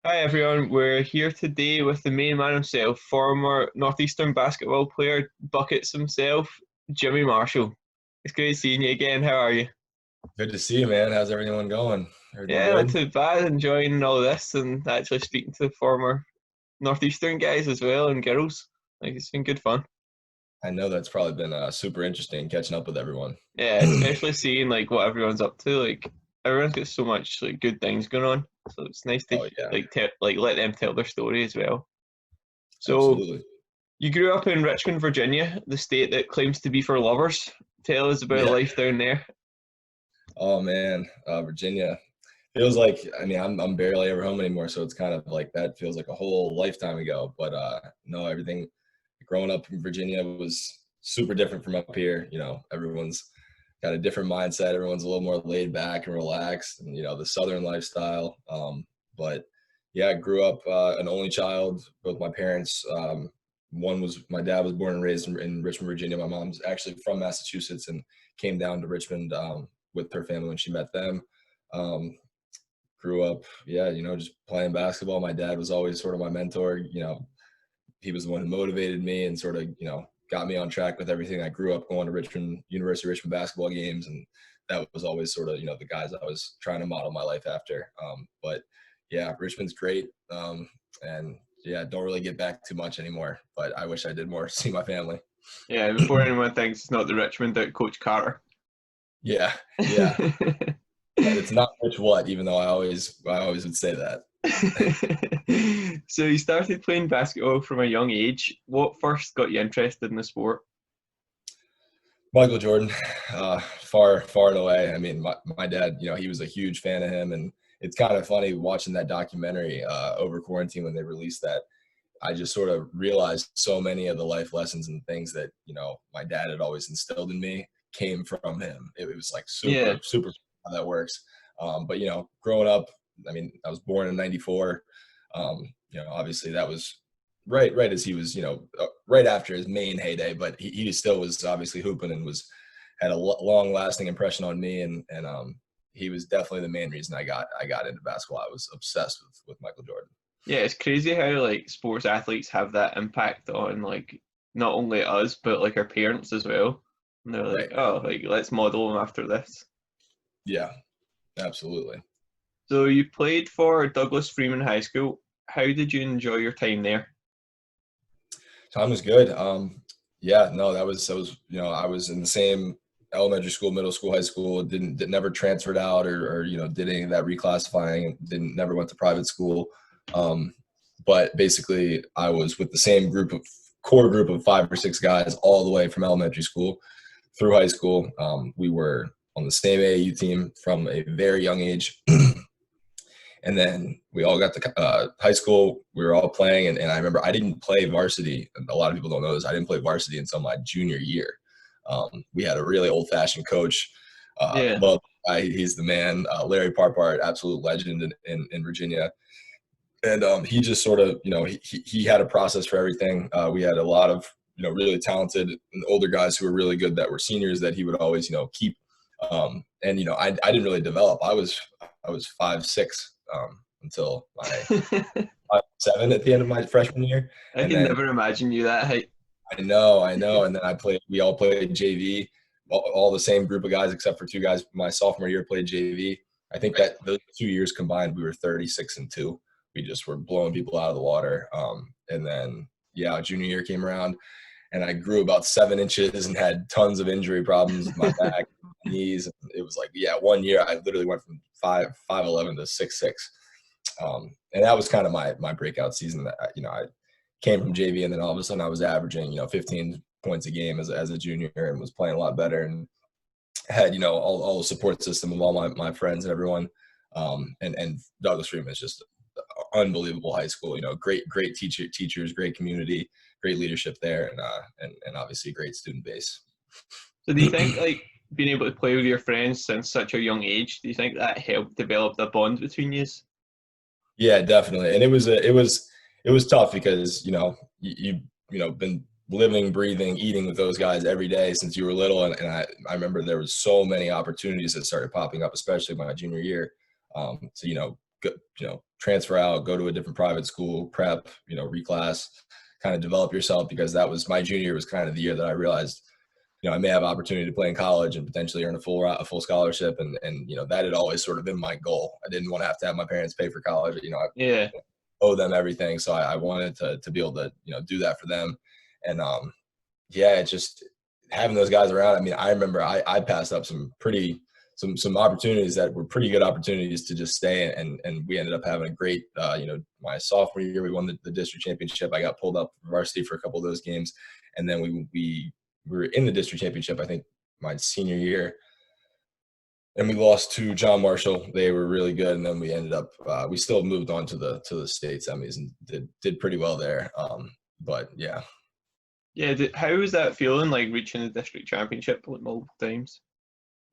Hi everyone, we're here today with the main man himself, former Northeastern basketball player, Buckets himself, Jimmy Marshall. It's great seeing you again. How are you? Good to see you, man. How's everyone going? Everything Yeah, not good? too bad. Enjoying all this and actually speaking to former Northeastern guys as well and girls. Like it's been good fun. I know that's probably been super interesting catching up with everyone. Yeah, especially seeing like what everyone's up to. Like everyone's got so much like good things going on, so it's nice to Oh yeah, let them tell their story as well. So. absolutely. You grew up in Richmond, Virginia, the state that claims to be for lovers. Tell us about Yeah. life down there. Oh man, Virginia feels like I'm barely ever home anymore, so it's kind of like that feels like a whole lifetime ago. But no, everything growing up in Virginia was super different from up here. Everyone's got a different mindset. Everyone's a little more laid back and relaxed, and the Southern lifestyle. But yeah, I grew up an only child. Both my parents. My dad was born and raised in Richmond, Virginia. My mom's actually from Massachusetts and came down to Richmond with her family when she met them. Um, Grew up, yeah, just playing basketball. My dad was always sort of my mentor. He was the one who motivated me and sort of, got me on track with everything. I grew up going to University of Richmond basketball games, and that was always sort of, the guys I was trying to model my life after. But yeah, Richmond's great. And yeah, don't really get back too much anymore, but I wish I did more to see my family. Yeah, before anyone thinks it's not the Richmond out Coach Carter. Yeah, yeah. And it's not which what, even though I always would say that. So you started playing basketball from a young age. What first got you interested in the sport? Michael Jordan, far and away. I mean, my dad, he was a huge fan of him, and it's kind of funny watching that documentary over quarantine when they released that. I just sort of realized so many of the life lessons and things that my dad had always instilled in me came from him. It was like Yeah, super how that works. But growing up, I mean, I was born in '94. Obviously that was right as he was, right after his main heyday, but he still was obviously hooping and had a long lasting impression on me, and he was definitely the main reason I got into basketball. I was obsessed with Michael Jordan. yeah, it's crazy how like sports athletes have that impact on like not only us but like our parents as well. And they're like, Right. oh, like let's model them after this. Yeah, absolutely. So you played for Douglas Freeman High School. How did you enjoy your time there? Time was good. Yeah, no, that was I was in the same elementary school, middle school, high school. Never transferred out or did any of that reclassifying. Didn't never went to private school. Um, but basically, I was with the same core group of 5 or 6 guys all the way from elementary school through high school. We were on the same AAU team from a very young age. And then we all got to high school. We were all playing, and I remember I didn't play varsity. A lot of people don't know this. I didn't play varsity until my junior year. We had a really old-fashioned coach. Yeah. Love he's the man. Larry Parpart, absolute legend in Virginia. And he just sort of, he had a process for everything. We had a lot of, really talented and older guys who were really good that were seniors that he would always, keep. And I didn't really develop. I was 5'6" until my I 5'7" at the end of my freshman year, and can then never imagine you that height. I know, and then we all played JV, all the same group of guys except for 2 guys. My sophomore year played JV. I think Right. that those 2 years combined, we were 36-2. We just were blowing people out of the water. And then yeah, junior year came around, and I grew about 7 inches and had tons of injury problems with my back, my knees. It was like, yeah, one year I literally went from 5'11" to 6'6". And that was kind of my breakout season. That I came from JV, and then all of a sudden I was averaging 15 points a game as a junior and was playing a lot better, and had all the support system of all my friends and everyone. And Douglas Freeman is just unbelievable high school. Great teachers, great community, great leadership there, and obviously great student base. So do you think like being able to play with your friends since such a young age, do you think that helped develop the bond between you? Yeah, definitely. And it was tough because been living, breathing, eating with those guys every day since you were little, and I remember there was so many opportunities that started popping up, especially my junior year, to transfer out, go to a different private school, prep, reclass, kind of develop yourself, because that was my junior year was kind of the year that I realized, I may have opportunity to play in college and potentially earn a full scholarship. And that had always sort of been my goal. I didn't want to have my parents pay for college. Yeah. I owe them everything. So I wanted to be able to, do that for them. And, it's just having those guys around. I mean, I remember I passed up some opportunities that were pretty good opportunities to just stay. And we ended up having a great, my sophomore year, we won the district championship. I got pulled up for varsity for a couple of those games. And then we were in the district championship, I think my senior year, and we lost to John Marshall. They were really good. And then we ended up, we still moved on to the state semis and did pretty well there. But yeah. Yeah, how was that feeling, like reaching the district championship like multiple times?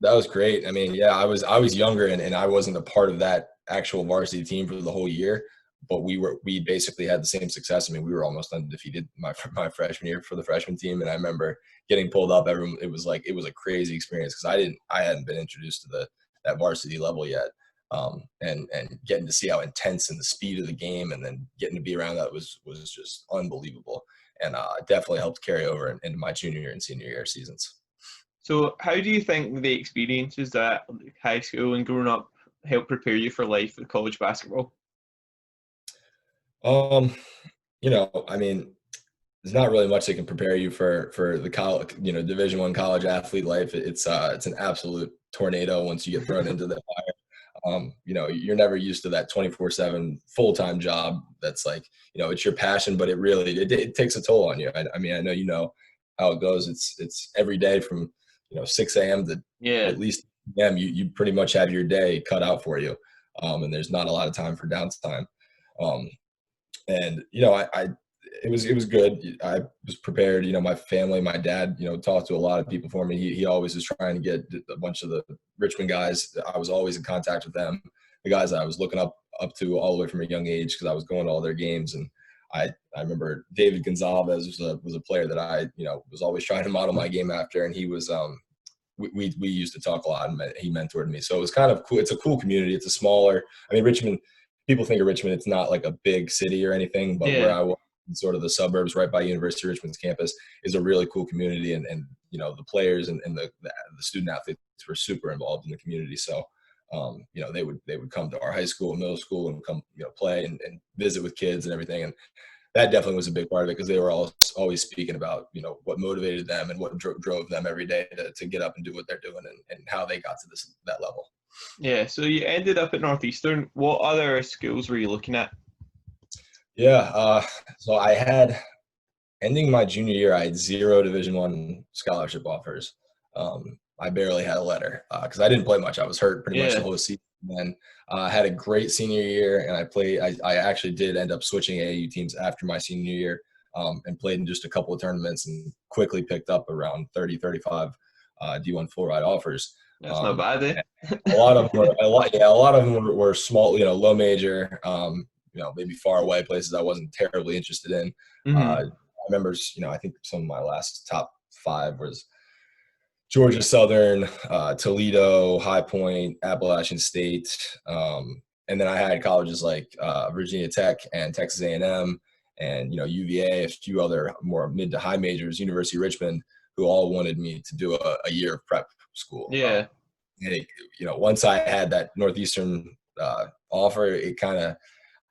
That was great. I mean, yeah, I was younger and I wasn't a part of that actual varsity team for the whole year, but we basically had the same success. I mean, we were almost undefeated my freshman year for the freshman team, and I remember getting pulled up. It was a crazy experience because I hadn't been introduced to that varsity level yet, and getting to see how intense and the speed of the game, and then getting to be around that was just unbelievable. And definitely helped carry over into my junior year and senior year seasons. So how do you think the experiences at high school and growing up help prepare you for life with college basketball? I mean, there's not really much that can prepare you for the college, Division I college athlete life. It's an absolute tornado once you get thrown into the fire. You're never used to that 24/7 full-time job. That's like, it's your passion, but it takes a toll on you. I mean, I know how it goes. It's every day from 6 a.m. to at least p.m. You pretty much have your day cut out for you, and there's not a lot of time for downtime. And it was good. I was prepared. My family, my dad, talked to a lot of people for me. He always was trying to get a bunch of the Richmond guys. I was always in contact with them, the guys that I was looking up to all the way from a young age, because I was going to all their games. And I remember David Gonzalez was a player that I was always trying to model my game after, and he was we used to talk a lot, and he mentored me. So it was kind of cool. It's a cool community. It's a smaller. I mean, Richmond. People think of Richmond, it's not like a big city or anything, but where I was in sort of the suburbs right by University of Richmond's campus is a really cool community. And the players and the student athletes were super involved in the community. So, they would come to our high school and middle school and come, play and visit with kids and everything. And that definitely was a big part of it, because they were always speaking about, what motivated them and what drove them every day to get up and do what they're doing, and how they got to that level. Yeah, so you ended up at Northeastern. What other schools were you looking at? Yeah, so I had, ending my junior year, I had 0 Division I scholarship offers. I barely had a letter because I didn't play much. I was hurt pretty much the whole season. And then I had a great senior year, and I actually did end up switching AAU teams after my senior year, and played in just a couple of tournaments and quickly picked up around 30, 35 D1 full ride offers. That's not bad, eh? A lot of them were small, low major, maybe far away places I wasn't terribly interested in. I remember, I think some of my last top 5 was Georgia Southern, Toledo, High Point, Appalachian State, and then I had colleges like Virginia Tech and Texas A&M, and UVA, a few other more mid to high majors, University of Richmond, who all wanted me to do a year of prep school. Yeah. And once I had that Northeastern offer, it kind of,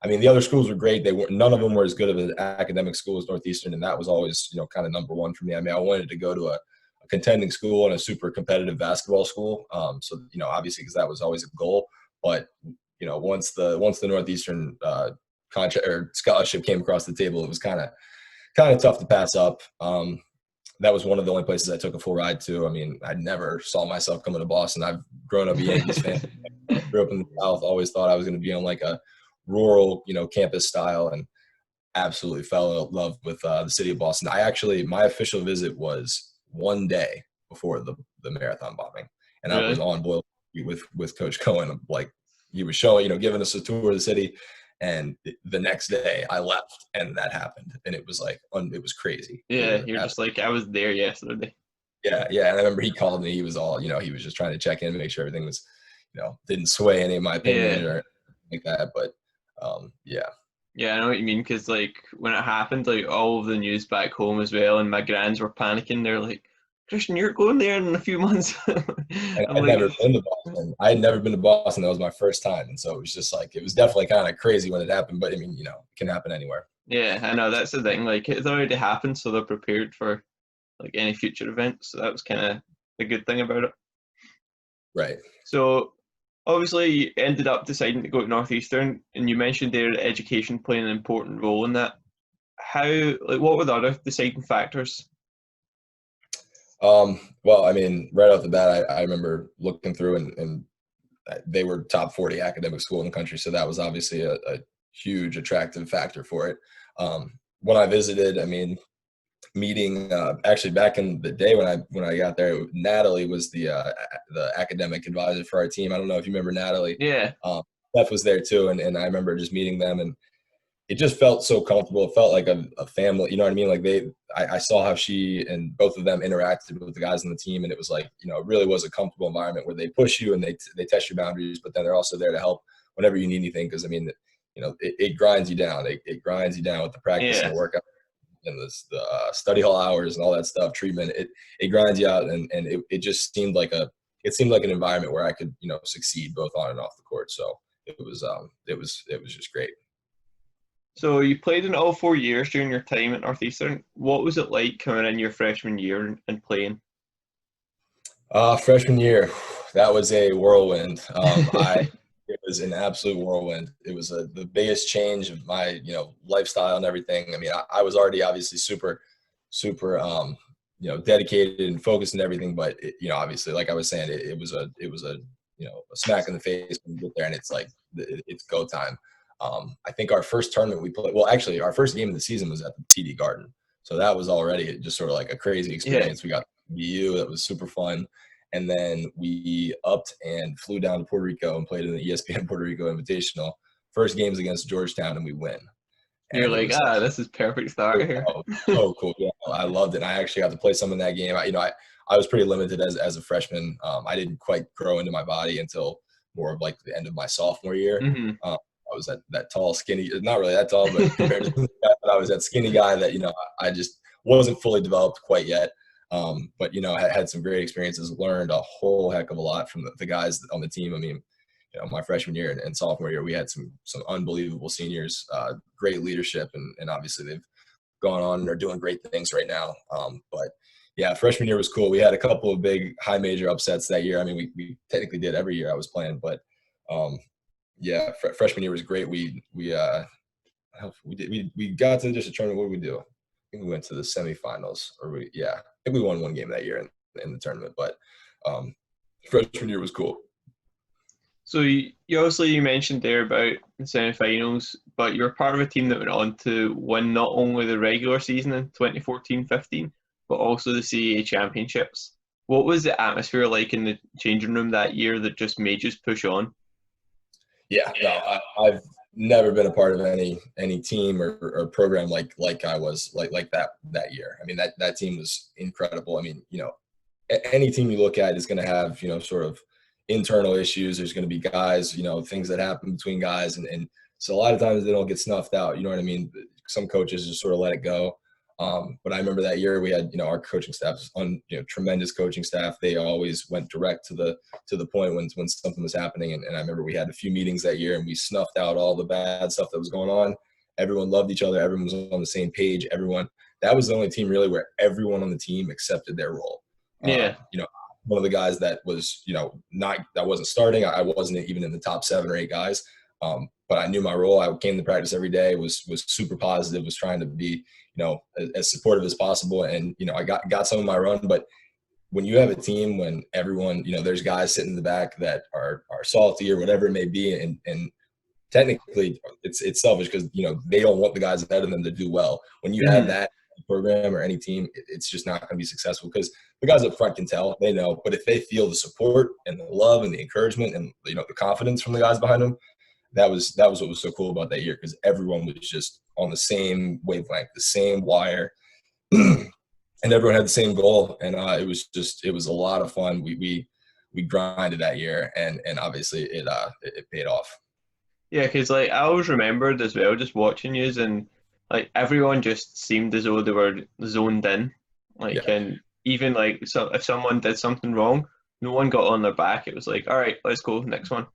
the other schools were great. None of them were as good of an academic school as Northeastern, and that was always, kind of number one for me. I wanted to go to a contending school and a super competitive basketball school. So, obviously, because that was always a goal. But, once the Northeastern contract or scholarship came across the table, it was kind of tough to pass up. That was one of the only places I took a full ride to. I never saw myself coming to Boston. I've grown up a Yankees fan. Grew up in the South. Always thought I was going to be on like a rural, campus style, and absolutely fell in love with the city of Boston. My official visit was one day before the marathon bombing, and I was on boil with Coach Cohen. Like, he was showing, giving us a tour of the city. And the next day I left, and that happened. And it was like, it was crazy. Yeah, you're just like, I was there yesterday. Yeah. And I remember he called me. He was all, he was just trying to check in, make sure everything was, didn't sway any of my opinion. like that. But yeah. Yeah, I know what you mean, because like when it happened, like all of the news back home as well, and my grands were panicking. They're like, "Christian, you're going there in a few months." And I'm I'd like, never been to Boston. I had never been to Boston. That was my first time. And so it was just like, it was definitely kind of crazy when it happened. But I mean, it can happen anywhere. yeah, I know that's the thing. Like it's already happened, so they're prepared for like any future events. So that was kind of the good thing about it. Right. So obviously, you ended up deciding to go to Northeastern, and you mentioned there that education playing an important role in that. How, like, what were the other deciding factors? Well, I mean, right off the bat, I remember looking through and they were top 40 academic school in the country. So that was obviously a huge attractive factor for it. When I visited, I mean, meeting actually back in the day when I got there, Natalie was the academic advisor for our team. I don't know if you remember Natalie. Yeah, Steph was there too, and I remember just meeting them, and it just felt so comfortable. It felt like a family, you know what I mean? Like I saw how she and both of them interacted with the guys on the team, and it was like, it really was a comfortable environment where they push you and they test your boundaries, but then they're also there to help whenever you need anything. Because I mean, it grinds you down. It grinds you down with the practice and yeah. the workout and the study hall hours and all that stuff, treatment. It grinds you out, and it just seemed like an environment where I could succeed both on and off the court. So it was just great. So you played in all 4 years during your time at Northeastern. What was it like coming in your freshman year and playing? Freshman year, that was a whirlwind. It was an absolute whirlwind. It was the biggest change of my, lifestyle and everything. I mean, I was already obviously super, super, dedicated and focused and everything. But obviously, like I was saying, it was a a smack in the face when you get there, and it's like it's go time. I think our first tournament we played. Well, actually, our first game of the season was at the TD Garden, so that was already just sort of like a crazy Yeah, experience. We got BU, that was super fun. And then we upped and flew down to Puerto Rico and played in the ESPN Puerto Rico Invitational. First game's against Georgetown, and we win. you're And it like, was this is perfect start here. so cool. Yeah, I loved it. And I actually got to play some in that game. I was pretty limited as a freshman. I didn't quite grow into my body until more of like the end of my sophomore year. Hmm. I was that tall, skinny, not really that tall, but compared to the guy, I was that skinny guy that, I just wasn't fully developed quite yet. But, I had some great experiences, learned a whole heck of a lot from the guys on the team. I mean, my freshman year and sophomore year, we had some unbelievable seniors, great leadership, and obviously they've gone on and are doing great things right now. But yeah, freshman year was cool. We had a couple of big high major upsets that year. I mean, we technically did every year I was playing, but yeah, freshman year was great. We got to just a tournament. What did we do? I think we went to the semifinals, I think we won one game that year in the tournament. But freshman year was cool. So you obviously you mentioned there about the semi-finals, but you were part of a team that went on to win not only the regular season in 2014-15, but also the CAA championships. What was the atmosphere like in the changing room that year that just made you push on? Yeah, no, I've never been a part of any team or program like I was like that year. I mean, that team was incredible. I mean, any team you look at is going to have sort of internal issues. There's going to be guys, things that happen between guys, and so a lot of times they don't get snuffed out. You know what I mean? Some coaches just sort of let it go. But I remember that year we had, our coaching staff on, tremendous coaching staff. They always went direct to the point when something was happening. And I remember we had a few meetings that year and we snuffed out all the bad stuff that was going on. Everyone loved each other. Everyone was on the same page. That was the only team really where everyone on the team accepted their role. Yeah. One of the guys that was, that wasn't starting. I wasn't even in the top 7 or 8 guys. But I knew my role. I came to practice every day, was super positive, was trying to be, as supportive as possible. And, I got some of my run, but when you have a team, when everyone, there's guys sitting in the back that are salty or whatever it may be. And technically it's selfish because, they don't want the guys ahead of them to do well. When you have that program or any team, it's just not going to be successful because the guys up front can tell, they know, but if they feel the support and the love and the encouragement and, the confidence from the guys behind them, that was what was so cool about that year because everyone was just on the same wavelength, the same wire, and everyone had the same goal. And it was a lot of fun. We grinded that year, and obviously it paid off. Yeah, because like I always remembered as well, just watching yous, and like everyone just seemed as though they were zoned in. Like, Yeah. and even like so if someone did something wrong, no one got on their back. It was like, all right, let's go, next one.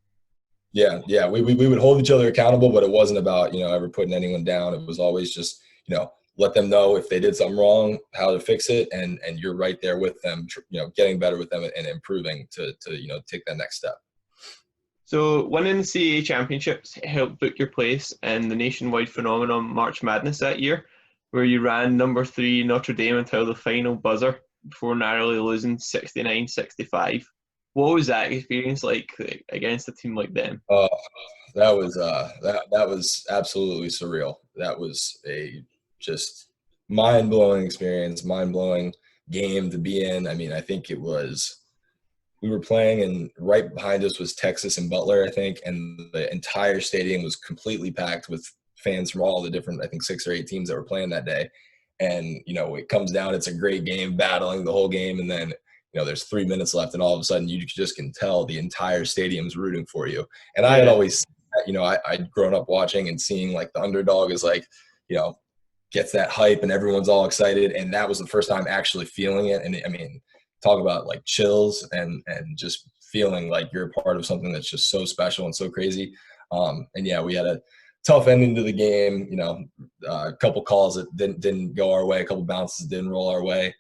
Yeah, yeah. We would hold each other accountable, but it wasn't about, ever putting anyone down. It was always just, let them know if they did something wrong, how to fix it, and you're right there with them, getting better with them and improving to take that next step. So winning the CAA championships helped book your place in the nationwide phenomenon March Madness that year, where you ran number three Notre Dame until the final buzzer before narrowly losing 69-65. What was that experience like against a team like them? Uh, that was absolutely surreal. That was a just mind blowing experience, mind blowing game to be in. I mean, I think it was we were playing, and right behind us was Texas and Butler, I think, and the entire stadium was completely packed with fans from all the different, I think, 6 or 8 teams that were playing that day. And it comes down, it's a great game, battling the whole game, and then there's 3 minutes left, and all of a sudden you just can tell the entire stadium's rooting for you. And I had Yeah, always, I'd grown up watching and seeing like the underdog is like, you know, gets that hype and everyone's all excited, and that was the first time actually feeling it. And I mean, talk about like chills and just feeling like you're a part of something that's just so special and so crazy. And yeah, we had a tough ending to the game. A couple calls that didn't go our way, a couple bounces that didn't roll our way.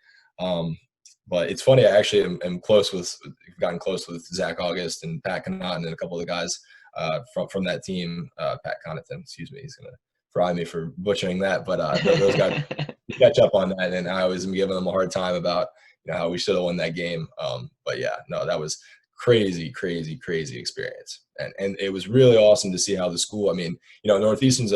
But it's funny. I actually am gotten close with Zach August and Pat Connaughton and a couple of the guys from that team. Pat Connaughton, excuse me, he's gonna fry me for butchering that. But those guys catch up on that, and I always am giving them a hard time about how we should have won that game. But yeah, no, that was crazy, crazy, crazy experience, and it was really awesome to see how the school. I mean, Northeastern's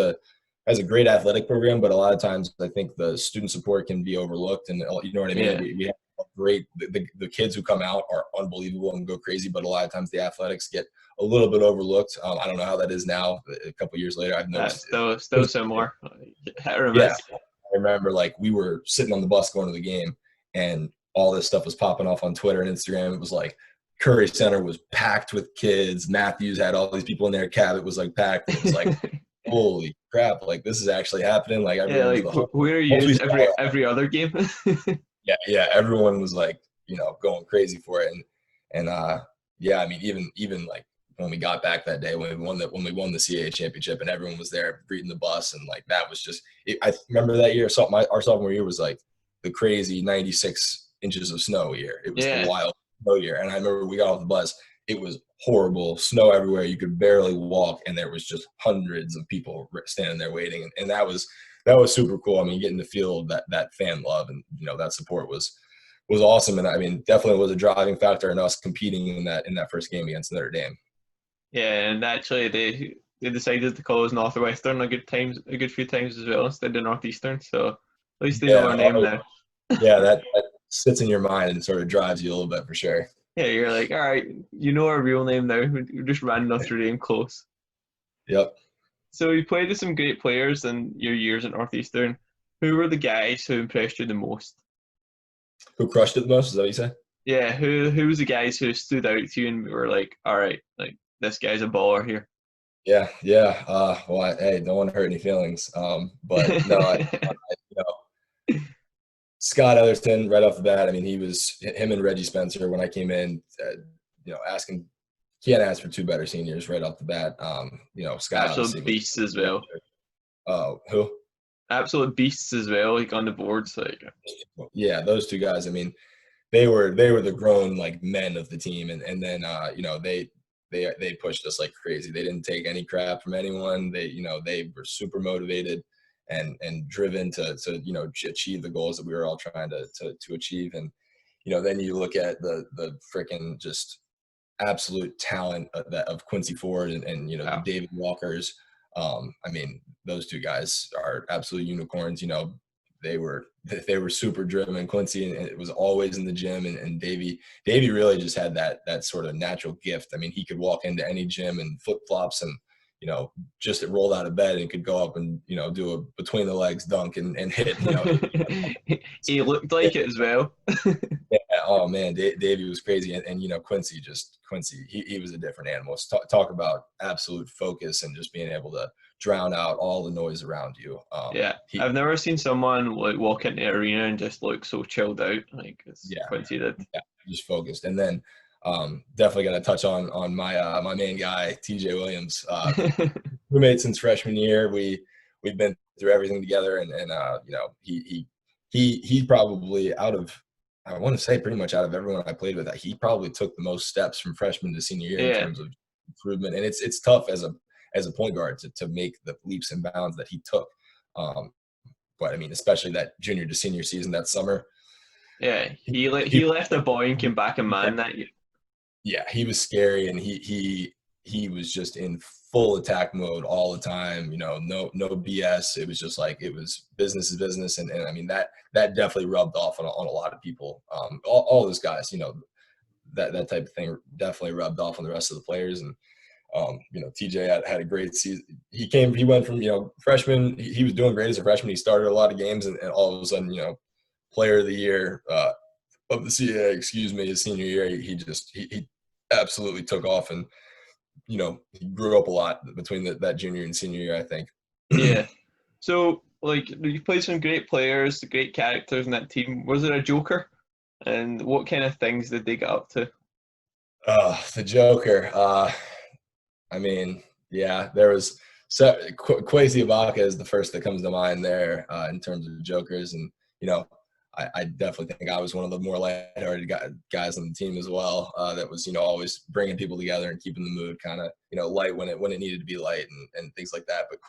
has a great athletic program, but a lot of times I think the student support can be overlooked, and you know what I mean. yeah. We have great the kids who come out are unbelievable and go crazy, but a lot of times the athletics get a little bit overlooked. I don't know how that is now. A couple years later, I've That's noticed still similar. Hit or yeah, miss. I remember like we were sitting on the bus going to the game, and all this stuff was popping off on Twitter and Instagram. It was like Curry Center was packed with kids. Matthews had all these people in their cab. It was like packed. And it was like, holy crap! Like this is actually happening. Like Yeah, everyone's like the whole. where are Once you we saw it, every other game? yeah, yeah, everyone was like, going crazy for it, and yeah, I mean, even like when we got back that day when we won the CAA championship, and everyone was there greeting the bus, and like that was just. I remember that year. So our sophomore year was like the crazy 96 inches of snow year. It was the Yeah. wild snow year, and I remember we got off the bus. It was horrible, snow everywhere. You could barely walk, and there was just hundreds of people standing there waiting, and that was super cool. I mean, getting to feel that fan love and that support was awesome, and I mean, definitely was a driving factor in us competing in that first game against Notre Dame. Yeah, and actually they decided to call us Northwestern a good few times as well instead of Northeastern. So at least they know Yeah, our name now. yeah, that sits in your mind and sort of drives you a little bit for sure. Yeah, you're like, all right, you know our real name now. We just ran Notre Dame close. Yep. So you played with some great players in your years at Northeastern. Who were the guys who impressed you the most? Who crushed it the most? Is that what you say? Yeah, who was the guys who stood out to you and were like, all right, like this guy's a baller here. Yeah, yeah. Well, hey, don't want to hurt any feelings. But no, you know, Scott Ellerton, right off the bat. I mean, he was him and Reggie Spencer when I came in. Asking can't ask for two better seniors right off the bat. Scott obviously Absolute was. beasts as well. Who? Absolute beasts as well, like on the boards. Like Yeah, those two guys. I mean, they were the grown like men of the team, and then they pushed us like crazy. They didn't take any crap from anyone. They were super motivated and driven to achieve the goals that we were all trying to achieve. And then you look at the freaking just absolute talent of Quincy Ford and the wow. David Walkers. I mean, those two guys are absolute unicorns. They were super driven. Quincy and it was always in the gym, and Davey really just had that sort of natural gift. I mean, he could walk into any gym and flip flops and just rolled out of bed and could go up and do a between the legs dunk and hit. He looked like it as well. Yeah, Oh man, Davey was crazy, and Quincy, he was a different animal. Talk about absolute focus and just being able to drown out all the noise around you. Yeah, I've never seen someone like walk into the arena and just look so chilled out like as Yeah, Quincy did. yeah, just focused. And then definitely got to touch on my my main guy, TJ Williams. Roommates since freshman year. We've been through everything together, and he probably I want to say pretty much out of everyone I played with, he probably took the most steps from freshman to senior year in Yeah, terms of improvement. And it's tough as a point guard to make the leaps and bounds that he took. But I mean, especially that junior to senior season that summer. yeah. He, He left a boy and came back a man that year. yeah, he was scary, and he was just in full attack mode all the time. No BS. It was just like it was business is business, and I mean that definitely rubbed off on a lot of people. All those guys, that type of thing definitely rubbed off on the rest of the players. And TJ had a great season. He went from freshman. He was doing great as a freshman. He started a lot of games, and all of a sudden, player of the year of the CAA, his senior year, he absolutely took off, and he grew up a lot between that junior and senior year, I think. Yeah. So like you played some great players, great characters in that team. Was there a joker? And what kind of things did they get up to? The Joker. I mean, yeah, there was Kwesi Ibaka is the first that comes to mind there in terms of jokers, and I definitely think I was one of the more lighthearted guys on the team as well. That was always bringing people together and keeping the mood kind of light when it needed to be light, and things like that. But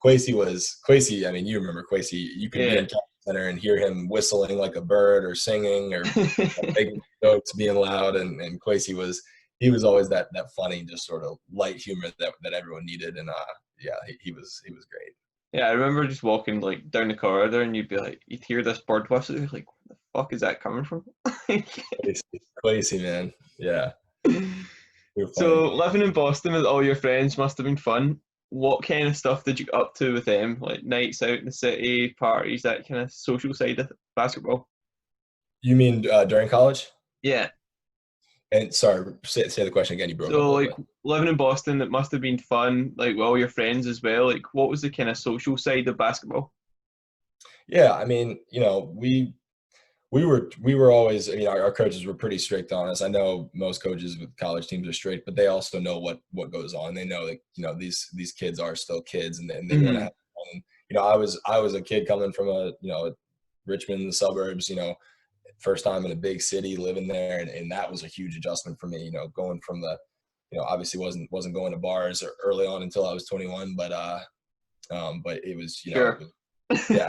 Kwesi. I mean, you remember Kwesi? You could be Yeah. in Capitol Center and hear him whistling like a bird or singing or making jokes, being loud, and Kwesi was always that funny, just sort of light humor that everyone needed. And yeah, he was great. Yeah, I remember just walking like down the corridor and you'd hear this bird whistle. You're like, where the fuck is that coming from? Crazy, man. Yeah, you're funny. So living in Boston with all your friends must have been fun. What kind of stuff did you get up to with them? Like nights out in the city, parties, that kind of social side of basketball? You mean during college? Yeah. And sorry, say the question again. You broke up a So little like bit. living in Boston, it must have been fun, like with all your friends as well. Like what was the kind of social side of basketball? Yeah, I mean, we were always. I mean, our coaches were pretty strict on us. I know most coaches with college teams are strict, but they also know what goes on. They know that these kids are still kids, and they want to Mm-hmm. have fun. And, I was a kid coming from Richmond, the suburbs. First time in a big city, living there, and that was a huge adjustment for me. Going from obviously wasn't going to bars early on until I was 21, but it was Sure. yeah.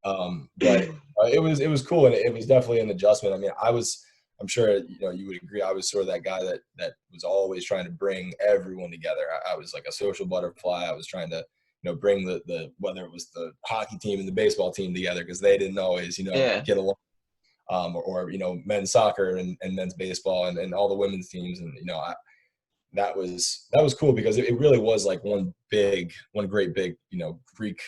But it was cool, and it was definitely an adjustment. I mean, I'm sure you would agree. I was sort of that guy that was always trying to bring everyone together. I was like a social butterfly. I was trying to bring the whether it was the hockey team and the baseball team together, because they didn't always Yeah. get along. Or men's soccer and men's baseball and all the women's teams, and that was cool, because it really was like one great big Greek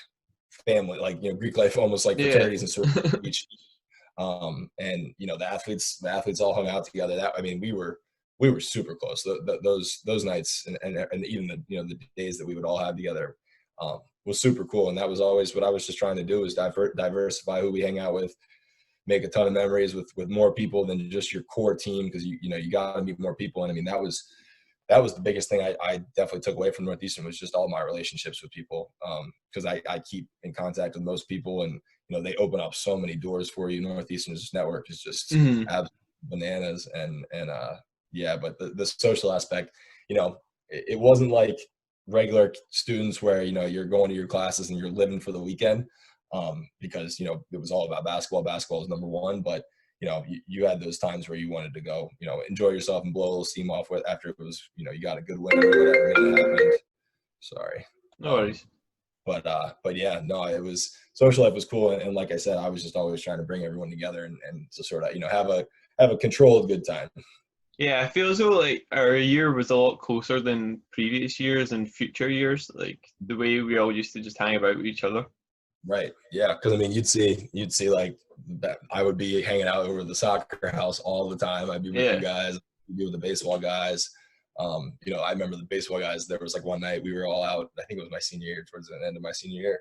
family, like Greek life, almost like Yeah. fraternities and sort of each. And the athletes all hung out together. That, I mean, we were super close. Those nights, and even the days that we would all have together was super cool. And that was always what I was just trying to do, was diversify who we hang out with, make a ton of memories with more people than just your core team, because you got to meet more people. And I mean, that was the biggest thing I definitely took away from Northeastern, was just all my relationships with people, because I keep in contact with most people, and they open up so many doors for you. Northeastern's network is just Mm-hmm. absolutely bananas, and yeah. But the social aspect, it wasn't like regular students where you're going to your classes and you're living for the weekend, because it was all about basketball. Basketball is number one, but you had those times where you wanted to go, enjoy yourself and blow a little steam off with after it was, you got a good win or whatever may have happened. Sorry. No worries. But yeah, no, it was, social life was cool. And like I said, I was just always trying to bring everyone together and to sort of, have a controlled good time. Yeah, I feel as though like our year was a lot closer than previous years and future years. Like the way we all used to just hang about with each other. Right. Yeah. Cause I mean, you'd see like that I would be hanging out over the soccer house all the time. I'd be with you Yeah. guys, be with the baseball guys. You know, I remember the baseball guys. There was like one night we were all out. I think it was my senior year, towards the end of my senior year.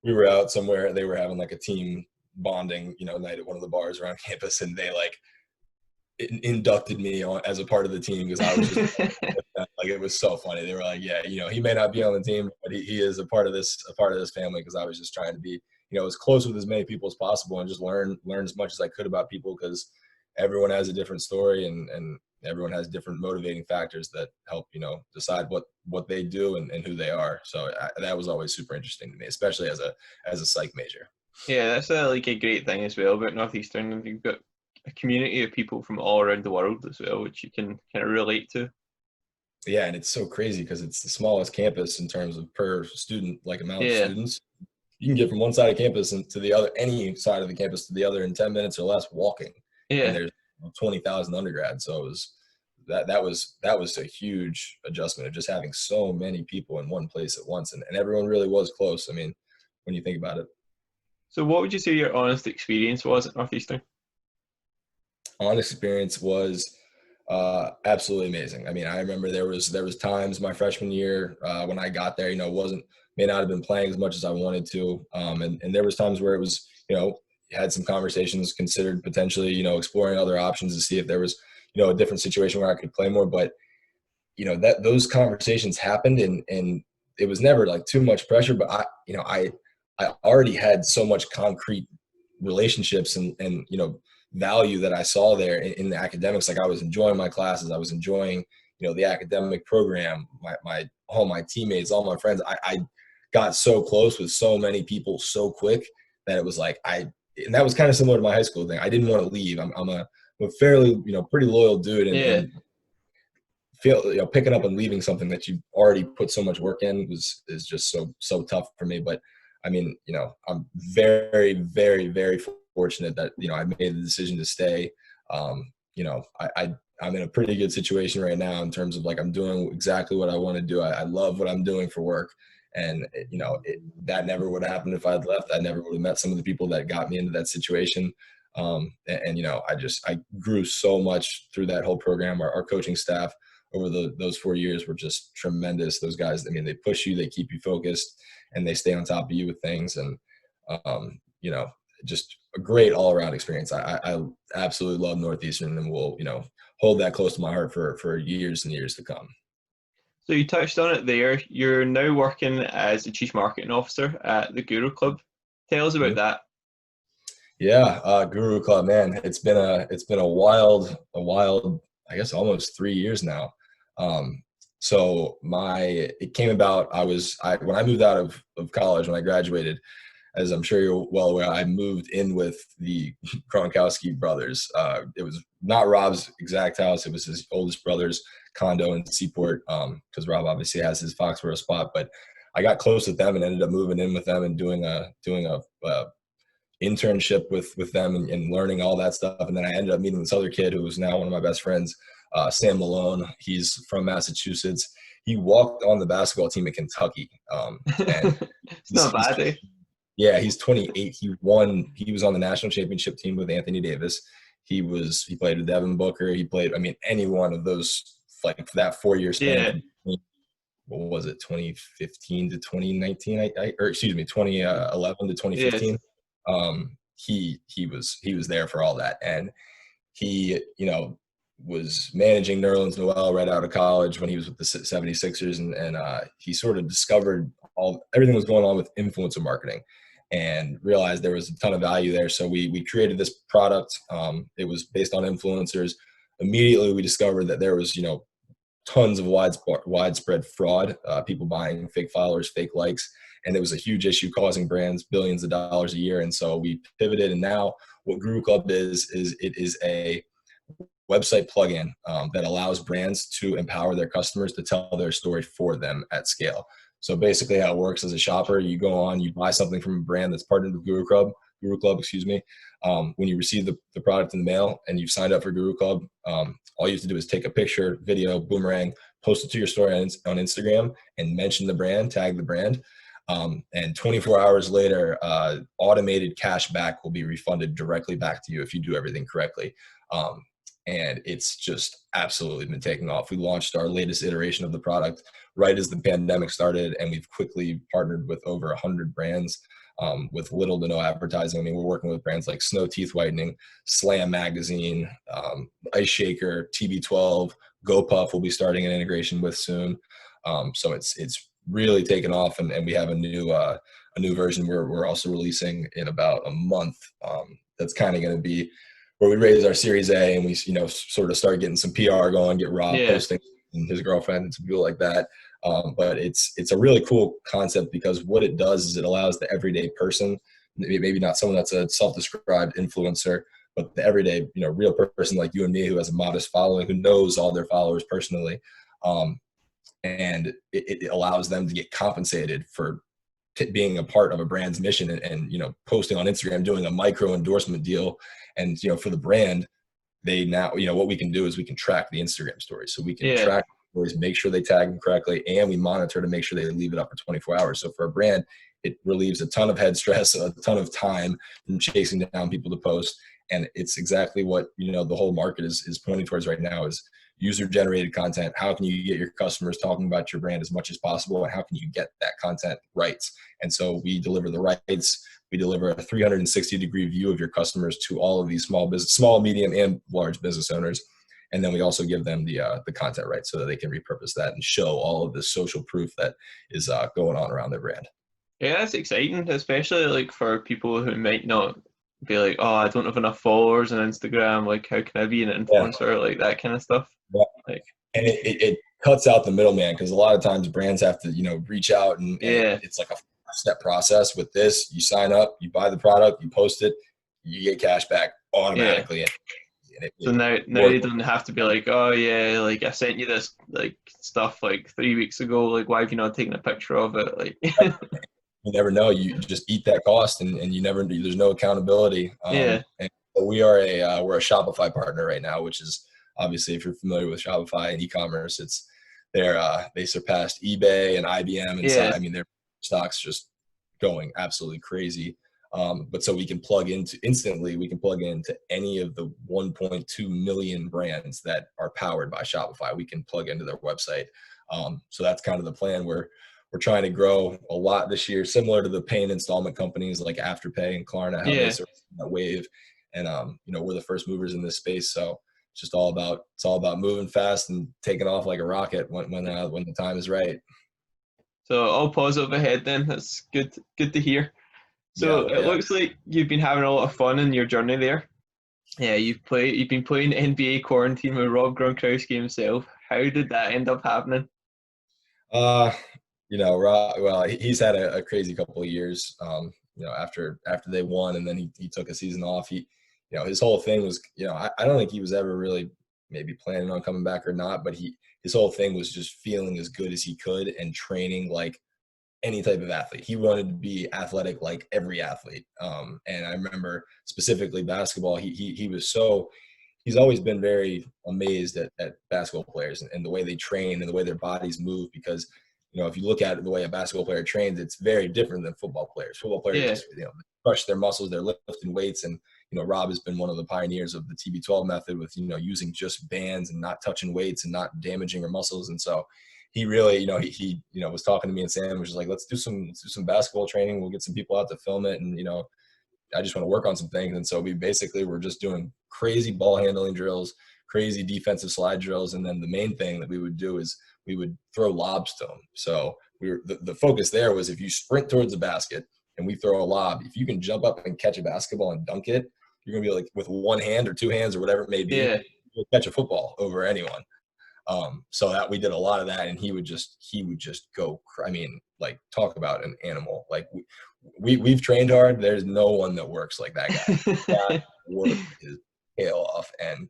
We were out somewhere. They were having like a team bonding, you know, night at one of the bars around campus, and they like inducted me on as a part of the team because I was just like, it was so funny. They were like, yeah, you know, he may not be on the team, but he is a part of this family, because I was just trying to be, you know, as close with as many people as possible and just learn as much as I could about people, because everyone has a different story, and everyone has different motivating factors that help, you know, decide what they do and who they are. So that was always super interesting to me, especially as a psych major. Yeah, that's like a great thing as well about Northeastern. And you've got a community of people from all around the world as well, which you can kind of relate to. Yeah, and it's so crazy because it's the smallest campus in terms of per student, like amount of Yeah, students. You can get from one side of campus and to the other, any side of the campus to the other in 10 minutes or less walking. And yeah. there's 20,000 undergrads. So it was that was a huge adjustment of just having so many people in one place at once. And everyone really was close. I mean, when you think about it. So, what would you say your honest experience was at Northeastern? Honest experience was absolutely amazing. I mean, I remember there was times my freshman year when I got there, you know, may not have been playing as much as I wanted to, and there was times where it was, you know, had some conversations, considered potentially, you know, exploring other options to see if there was, you know, a different situation where I could play more. But you know, that those conversations happened, and it was never like too much pressure. But I already had so much concrete relationships and you know, value that I saw there in the academics. Like, I was enjoying my classes, I was enjoying, you know, the academic program, all my teammates, all my friends. I got so close with so many people so quick that it was like and that was kind of similar to my high school thing. I didn't want to leave. I'm a fairly, you know, pretty loyal dude, Yeah. and feel, you know, picking up and leaving something that you've already put so much work in is just so tough for me. But I mean, you know, I'm very, very, very fortunate that, you know, I made the decision to stay. You know, I'm in a pretty good situation right now in terms of like, I'm doing exactly what I want to do. I love what I'm doing for work. And, you know, that never would have happened if I'd left. I never would have met some of the people that got me into that situation. You know, I grew so much through that whole program. Our coaching staff over those 4 years were just tremendous. Those guys, I mean, they push you, they keep you focused, and they stay on top of you with things. And, you know, just a great all around experience. I absolutely love Northeastern, and will, you know, hold that close to my heart for years and years to come. So you touched on it there. You're now working as the chief marketing officer at the Guru Club. Tell us about Mhm. that. Yeah, Guru Club, man, it's been a wild, I guess almost 3 years now. Um, so it came about. When I moved out of college, when I graduated, as I'm sure you're well aware, I moved in with the Gronkowski brothers. It was not Rob's exact house; it was his oldest brother's condo in Seaport, because Rob obviously has his Foxborough spot. But I got close with them and ended up moving in with them and doing a internship with them, and learning all that stuff. And then I ended up meeting this other kid who was now one of my best friends, Sam Malone. He's from Massachusetts. He walked on the basketball team at Kentucky, and It's not bad, eh? yeah, he's 28. He was on the national championship team with Anthony Davis. He played with Devin Booker. He played, I mean, any one of those, like that 4 year span Yeah, from, what was it, 2015 to 2019, or excuse me, 2011 to yes. 2015. He was there for all that. And he, you know, was managing Nerlens Noel right out of college when he was with the 76ers. And he sort of discovered everything was going on with influencer marketing, and realized there was a ton of value there. So we created this product. It was based on influencers. Immediately we discovered that there was, you know, tons of widespread fraud, people buying fake followers, fake likes. And it was a huge issue, causing brands billions of dollars a year. And so we pivoted. And now what Guru Club is it is a website plugin that allows brands to empower their customers to tell their story for them at scale. So basically how it works: as a shopper, you go on, you buy something from a brand that's partnered with Guru Club, excuse me. When you receive the product in the mail and you've signed up for Guru Club, all you have to do is take a picture, video, boomerang, post it to your story on Instagram, and mention the brand, tag the brand. And 24 hours later, automated cash back will be refunded directly back to you if you do everything correctly. And it's just absolutely been taking off. We launched our latest iteration of the product right as the pandemic started, and we've quickly partnered with over 100 brands with little to no advertising. I mean, we're working with brands like Snow Teeth Whitening, Slam Magazine, Ice Shaker, TB12, GoPuff will be starting an integration with soon. So it's really taken off, and we have a new version we're also releasing in about a month. That's kind of going to be where we raise our Series A and we sort of start getting some PR going, get Rob posting and his girlfriend and some people like that. But it's a really cool concept because what it does is it allows the everyday person, maybe not someone that's a self-described influencer, but the everyday real person like you and me who has a modest following, who knows all their followers personally. And it allows them to get compensated for being a part of a brand's mission and posting on Instagram, doing a micro endorsement deal. And for the brand, they now what we can do is we can track the Instagram stories, so we can track stories, make sure they tag them correctly, and we monitor to make sure they leave it up for 24 hours. So for a brand, it relieves a ton of head stress, a ton of time from chasing down people to post. And it's exactly what the whole market is pointing towards right now is user-generated content. How can you get your customers talking about your brand as much as possible, and how can you get that content rights? And so we deliver the rights. We deliver a 360-degree view of your customers to all of these small, medium, and large business owners. And then we also give them the content rights so that they can repurpose that and show all of the social proof that is going on around their brand. Yeah, that's exciting, especially like for people who might not be like, oh, I don't have enough followers on Instagram. Like, how can I be an influencer? Like that kind of stuff. Yeah. Like, and it cuts out the middleman, because a lot of times brands have to reach out and it's like a step process. With this, you sign up, you buy the product, you post it, you get cash back automatically. And so now you don't have to be like, oh yeah, like I sent you this like stuff like 3 weeks ago. Like, why have you not taken a picture of it? Like, you never know. You just eat that cost, and you never. There's no accountability. And we're a Shopify partner right now, which is obviously, if you're familiar with Shopify and e-commerce, they surpassed eBay and IBM, and I mean their stock's just going absolutely crazy. But so we can plug into any of the 1.2 million brands that are powered by Shopify. We can plug into their website. So that's kind of the plan. We're trying to grow a lot this year, similar to the pay and installment companies like Afterpay and Klarna, how they sort of that wave. And we're the first movers in this space. So it's all about moving fast and taking off like a rocket when the time is right. So all positive ahead then. That's good to hear. So it looks like you've been having a lot of fun in your journey there. Yeah, you've been playing NBA Quarantine with Rob Gronkowski himself. How did that end up happening? Rob, well, he's had a crazy couple of years. After they won, and then he took a season off. His whole thing was, I don't think he was ever really maybe planning on coming back or not, but his whole thing was just feeling as good as he could and training like any type of athlete. He wanted to be athletic like every athlete. And I remember specifically basketball, he's always been very amazed at basketball players and the way they train and the way their bodies move, because if you look at it, the way a basketball player trains, it's very different than football players. Football players just crush their muscles, they're lifting weights, and Rob has been one of the pioneers of the TB12 method with using just bands and not touching weights and not damaging your muscles. And so he really he was talking to me, and Sam was just like, let's do some basketball training, we'll get some people out to film it, and I just want to work on some things. And so we basically were just doing crazy ball handling drills, crazy defensive slide drills, and then the main thing that we would do is we would throw lobs to them. So the focus there was, if you sprint towards the basket and we throw a lob, if you can jump up and catch a basketball and dunk it, you're gonna be like, with one hand or two hands or whatever it may be, you'll catch a football over anyone. So that we did a lot of that, and he would just go. I mean, like, talk about an animal. Like we've trained hard. There's no one that works like that guy. That work his tail off, and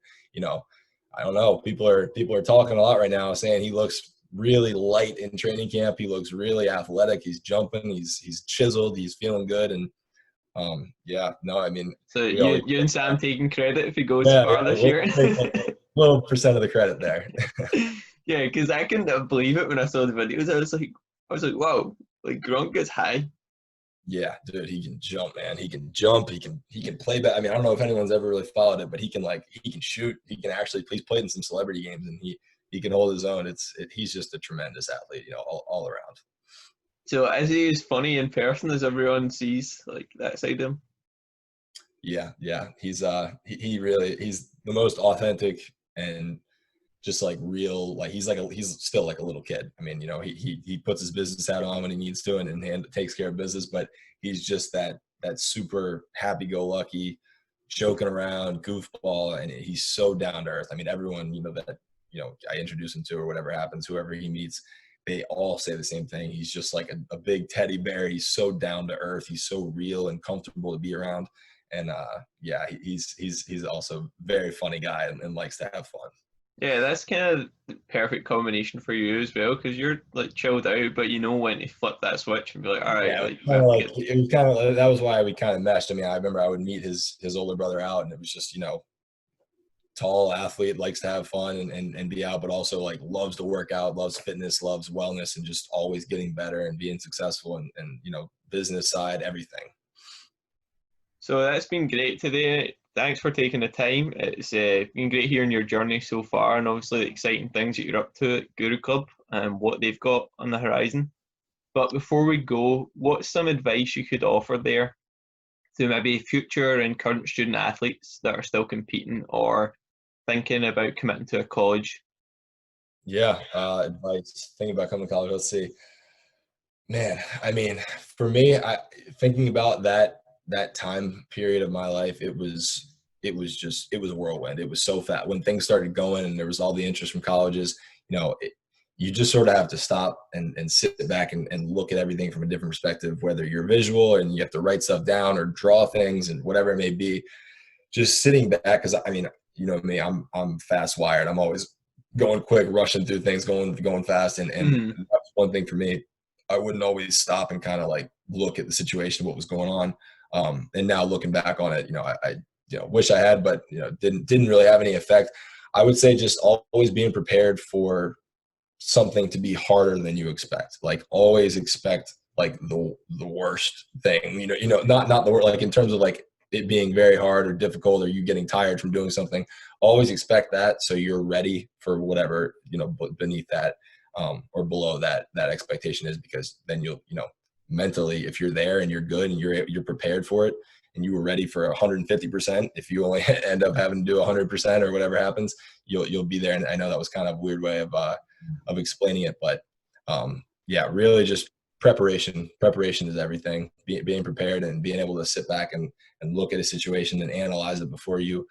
I don't know. People are talking a lot right now, saying he looks really light in training camp. He looks really athletic. He's jumping. He's chiseled. He's feeling good, and I mean. So you and Sam taking credit if he goes far this year. A little percent of the credit there. Yeah, because I couldn't believe it when I saw the videos. I was like, wow, Like Gronk is high. Yeah, dude, he can jump, man. He can jump. He can play back. I mean, I don't know if anyone's ever really followed it, but he can shoot. He can actually. He's played in some celebrity games, and he can hold his own. He's just a tremendous athlete, all around. So is he as funny in person as everyone sees like that side of him? Yeah. He really he's the most authentic and just like real. Like he's still like a little kid. I mean, he puts his business hat on when he needs to and takes care of business, but he's just that super happy go lucky, joking around, goofball, and he's so down to earth. I mean, everyone that I introduce him to or whatever happens, whoever he meets, they all say the same thing. He's just like a big teddy bear. He's so down to earth. He's so real and comfortable to be around. And yeah, he's also a very funny guy and likes to have fun. Yeah, that's kind of the perfect combination for you as well, because you're like chilled out, but you know when to flip that switch and be like, all right, Yeah, like we have to get. it was kind of that was why we kind of meshed. I mean, I remember I would meet his older brother out, and it was just tall athlete, likes to have fun and be out, but also like loves to work out, loves fitness, loves wellness, and just always getting better and being successful and business side, everything. So that's been great today. Thanks for taking the time. It's been great hearing your journey so far, and obviously the exciting things that you're up to at Guru Club and what they've got on the horizon. But before we go, what's some advice you could offer there to maybe future and current student athletes that are still competing or thinking about committing to a college? Yeah, advice. Thinking about coming to college. Let's see. Man, I mean, for me, thinking about that time period of my life, it was a whirlwind. It was so fast when things started going, and there was all the interest from colleges. You just sort of have to stop and sit back and look at everything from a different perspective. Whether you're visual and you have to write stuff down or draw things and whatever it may be, just sitting back because I mean, me, I'm fast wired. I'm always going quick, rushing through things, going fast, and Mm, that's one thing for me. I wouldn't always stop and kind of like look at the situation, what was going on. And now looking back on it, I wish I had, but didn't really have any effect. I would say just always being prepared for something to be harder than you expect. Like always expect like the worst thing. Not the worst, like in terms of like it being very hard or difficult or you getting tired from doing something. Always expect that so you're ready for whatever beneath that or below that expectation is, because then you'll mentally, if you're there and you're good and you're prepared for it and you were ready for 150%, if you only end up having to do 100% or whatever happens, you'll be there. And I know that was kind of a weird way of explaining it, but yeah, really just preparation is everything. Being prepared and being able to sit back and look at a situation and analyze it before you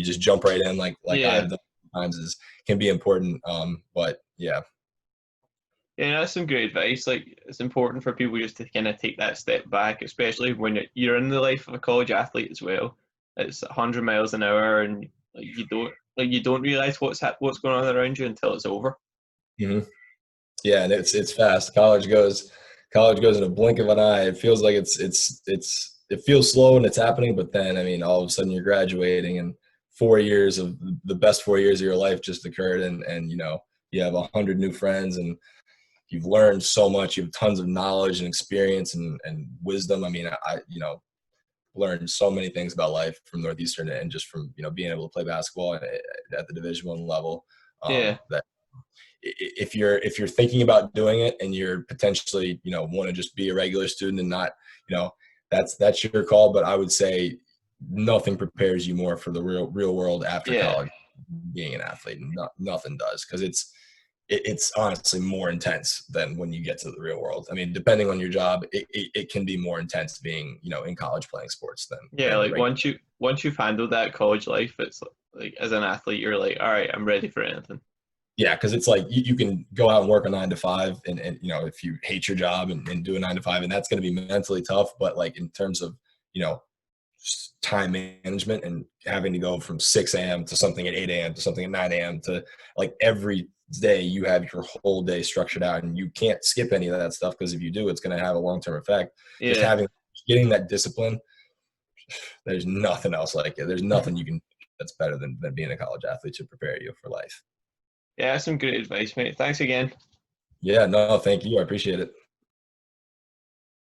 just jump right in like yeah. I've done times is can be important. But yeah. Yeah, that's some great advice. Like, it's important for people just to kind of take that step back, especially when you're in the life of a college athlete as well. It's 100 miles an hour, and you don't realize what's going on around you until it's over. hmm Yeah, and it's fast. College goes in a blink of an eye. It feels like it feels slow and it's happening, but then I mean, all of a sudden you're graduating and 4 years of the best 4 years of your life just occurred, and you have 100 new friends and you've learned so much. You have tons of knowledge and experience and wisdom. I mean, I learned so many things about life from Northeastern and just from being able to play basketball at the Division I level. Yeah, That if you're thinking about doing it and you're potentially want to just be a regular student and not that's your call, but I would say nothing prepares you more for the real world after yeah, college, being an athlete. Nothing does, because it's honestly more intense than when you get to the real world. I mean, depending on your job, it can be more intense being in college playing sports than yeah. Like regular. once you've handled that college life, it's like as an athlete, you're like, all right, I'm ready for anything. Yeah, because it's like you can go out and work a 9 to 5, and if you hate your job and do a 9 to 5, and that's going to be mentally tough. But like in terms of you know time management and having to go from 6 a.m. to something at 8 a.m. to something at 9 a.m. to like every day you have your whole day structured out, and you can't skip any of that stuff, because if you do, it's going to have a long-term effect. Just Yeah, getting that discipline, there's nothing else like it. There's nothing you can that's better than being a college athlete to prepare you for life. yeah. That's some great advice, mate. Thanks again. Yeah, no, thank you. I appreciate it.